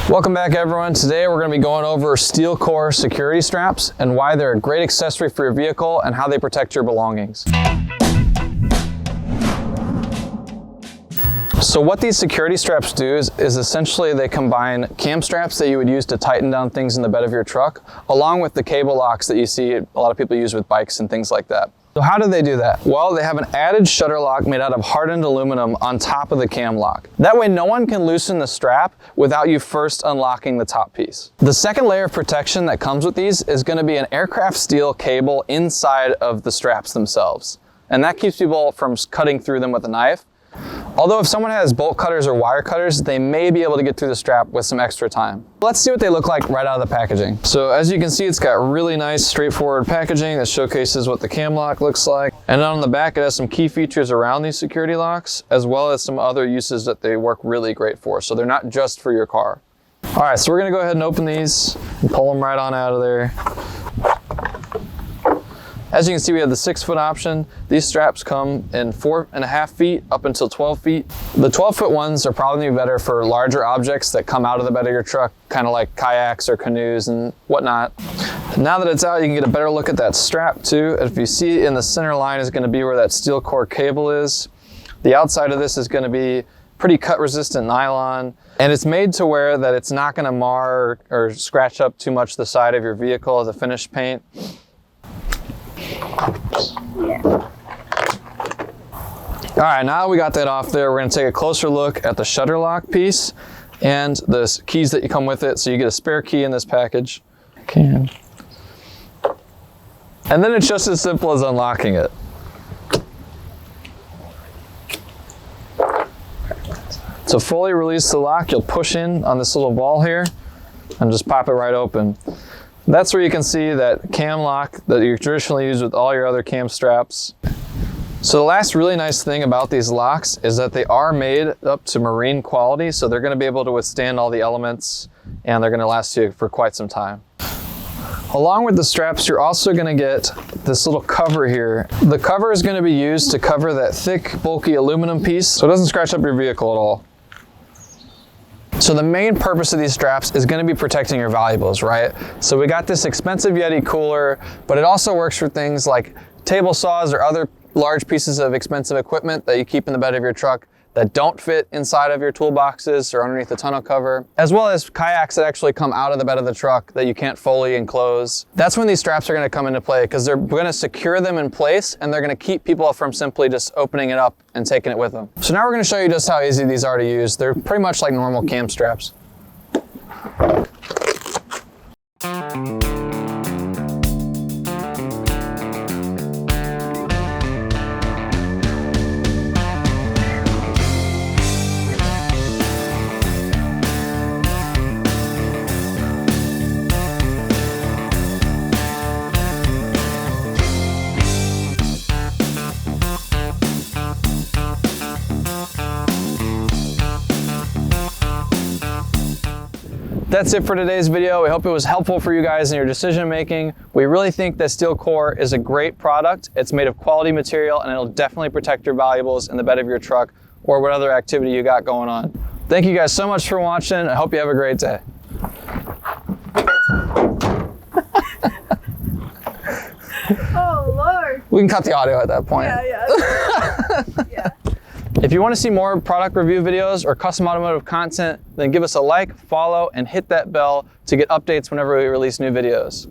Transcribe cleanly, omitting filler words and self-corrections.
Welcome back, everyone. Today we're going to be going over Steelcore security straps and why they're a great accessory for your vehicle and how they protect your belongings. So what these security straps do is essentially they combine cam straps that you would use to tighten down things in the bed of your truck, along with the cable locks that you see a lot of people use with bikes and things like that. So how do they do that? Well, they have an added shutter lock made out of hardened aluminum on top of the cam lock. That way no one can loosen the strap without you first unlocking the top piece. The second layer of protection that comes with these is going to be an aircraft steel cable inside of the straps themselves. And that keeps people from cutting through them with a knife. Although if someone has bolt cutters or wire cutters, they may be able to get through the strap with some extra time. Let's see what they look like right out of the packaging. So as you can see, it's got really nice straightforward packaging that showcases what the cam lock looks like. And on the back, it has some key features around these security locks, as well as some other uses that they work really great for. So they're not just for your car. All right, so we're gonna go ahead and open these and pull them right on out of there. As you can see, we have the 6-foot option. These straps come in 4.5 feet up until 12 feet. The 12-foot ones are probably better for larger objects that come out of the bed of your truck, kind of like kayaks or canoes and whatnot. Now that it's out, you can get a better look at that strap too. If you see in the center line is going to be where that Steelcore cable is. The outside of this is going to be pretty cut resistant nylon, and it's made to where that it's not going to mar or scratch up too much the side of your vehicle as a finished paint. Yeah. All right, now we got that off there, we're going to take a closer look at the shutter lock piece and the keys that come with it. So you get a spare key in this package. And then it's just as simple as unlocking it. To fully release the lock, you'll push in on this little ball here and just pop it right open. That's where you can see that cam lock that you traditionally use with all your other cam straps. So the last really nice thing about these locks is that they are made up to marine quality, so they're going to be able to withstand all the elements and they're going to last you for quite some time. Along with the straps, you're also going to get this little cover here. The cover is going to be used to cover that thick, bulky aluminum piece so it doesn't scratch up your vehicle at all. So the main purpose of these straps is going to be protecting your valuables, right? So we got this expensive Yeti cooler, but it also works for things like table saws or other large pieces of expensive equipment that you keep in the bed of your truck that don't fit inside of your toolboxes or underneath the tonneau cover, as well as kayaks that actually come out of the bed of the truck that you can't fully enclose. That's when these straps are going to come into play because they're going to secure them in place and they're going to keep people from simply just opening it up and taking it with them. So now we're going to show you just how easy these are to use. They're pretty much like normal cam straps. That's it for today's video. We hope it was helpful for you guys in your decision making. We really think that Steelcore is a great product. It's made of quality material and it'll definitely protect your valuables in the bed of your truck or what other activity you got going on. Thank you guys so much for watching. I hope you have a great day. Oh Lord. We can cut the audio at that point. Yeah. Yeah. If you want to see more product review videos or custom automotive content, then give us a like, follow, and hit that bell to get updates whenever we release new videos.